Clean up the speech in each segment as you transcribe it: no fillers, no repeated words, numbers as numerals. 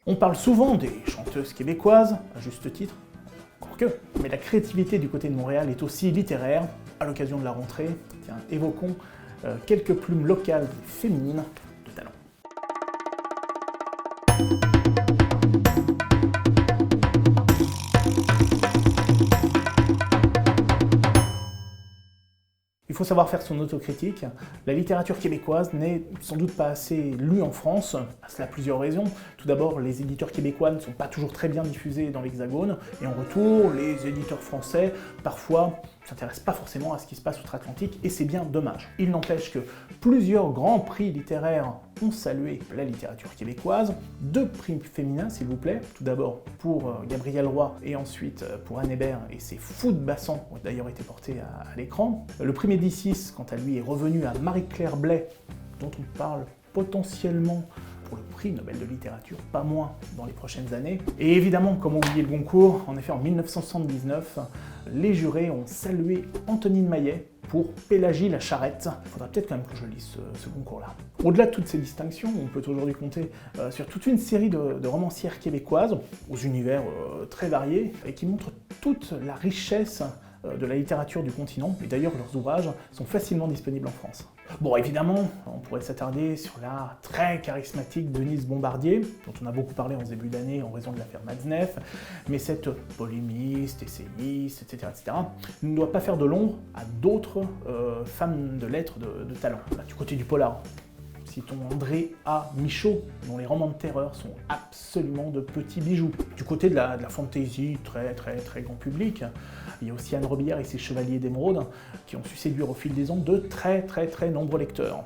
On parle souvent des chanteuses québécoises, à juste titre, encore que, mais la créativité du côté de Montréal est aussi littéraire. À l'occasion de la rentrée, tiens, évoquons quelques plumes locales et féminines de talent. Il faut savoir faire son autocritique. La littérature québécoise n'est sans doute pas assez lue en France, à cela plusieurs raisons. Tout d'abord, les éditeurs québécois ne sont pas toujours très bien diffusés dans l'Hexagone, et en retour, les éditeurs français, parfois, ne s'intéressent pas forcément à ce qui se passe outre-Atlantique, et c'est bien dommage. Il n'empêche que plusieurs grands prix littéraires ont salué la littérature québécoise. 2 prix féminins, s'il vous plaît. Tout d'abord pour Gabrielle Roy, et ensuite pour Anne Hébert et ses Fous de Bassan, qui ont d'ailleurs été portés à l'écran. Le prix Médicis, quant à lui, est revenu à Marie-Claire Blais, dont on parle potentiellement pour le prix Nobel de littérature, pas moins dans les prochaines années. Et évidemment, comme oublier le Goncourt, en effet en 1979, les jurés ont salué Antonine Maillet pour Pélagie la Charrette. Il faudra peut-être quand même que je lise ce concours-là. Au-delà de toutes ces distinctions, on peut aujourd'hui compter sur toute une série de romancières québécoises, aux univers très variés, et qui montrent toute la richesse de la littérature du continent, et d'ailleurs leurs ouvrages sont facilement disponibles en France. Bon, évidemment, on pourrait s'attarder sur la très charismatique Denise Bombardier, dont on a beaucoup parlé en ce début d'année en raison de l'affaire Matzneff, mais cette polémiste, essayiste, etc., ne doit pas faire de l'ombre à d'autres femmes de lettres de talent. Là, du côté du polar, citons André A. Michaud, dont les romans de terreur sont absolument de petits bijoux. Du côté de la fantasy, très grand public, il y a aussi Anne Robillard et ses Chevaliers d'Émeraude, qui ont su séduire au fil des ans de très nombreux lecteurs.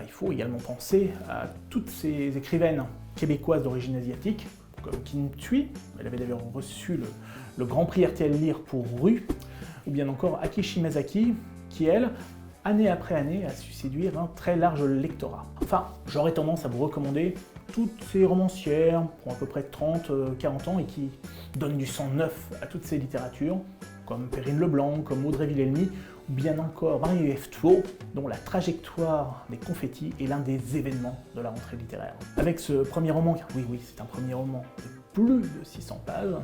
Il faut également penser à toutes ces écrivaines québécoises d'origine asiatique, comme Kim Thuy, elle avait d'ailleurs reçu le Grand Prix RTL Lire pour Rue, ou bien encore Aki Shimazaki, qui elle, année après année, a su séduire un très large lectorat. Enfin, j'aurais tendance à vous recommander toutes ces romancières pour à peu près 30-40 ans et qui donnent du sang neuf à toutes ces littératures, comme Perrine Leblanc, comme Audrey Villelmy, ou bien encore Marie-Ève Thuot, dont la trajectoire des confettis est l'un des événements de la rentrée littéraire. Avec ce premier roman, car oui, c'est un premier roman de plus de 600 pages,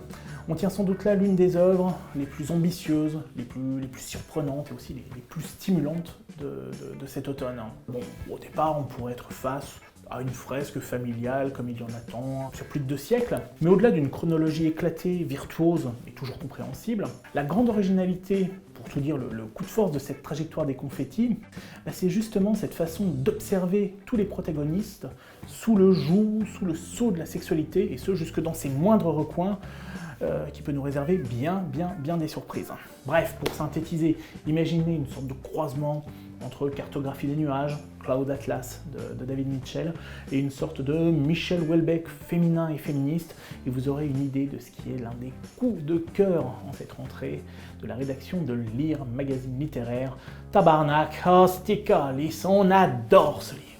on tient sans doute là l'une des œuvres les plus ambitieuses, les plus surprenantes et aussi les plus stimulantes de cet automne. Bon, au départ, on pourrait être face à une fresque familiale comme il y en a tant sur plus de 2 siècles, mais au-delà d'une chronologie éclatée, virtuose et toujours compréhensible, la grande originalité, pour tout dire le coup de force de cette trajectoire des confettis, c'est justement cette façon d'observer tous les protagonistes sous le joug, sous le sceau de la sexualité, et ce jusque dans ses moindres recoins, qui peut nous réserver bien des surprises. Bref, pour synthétiser, imaginez une sorte de croisement entre Cartographie des nuages, Cloud Atlas de David Mitchell, et une sorte de Michel Houellebecq féminin et féministe, et vous aurez une idée de ce qui est l'un des coups de cœur en cette rentrée de la rédaction de Lire, magazine littéraire. Tabarnak, Hosticalis, on adore ce livre!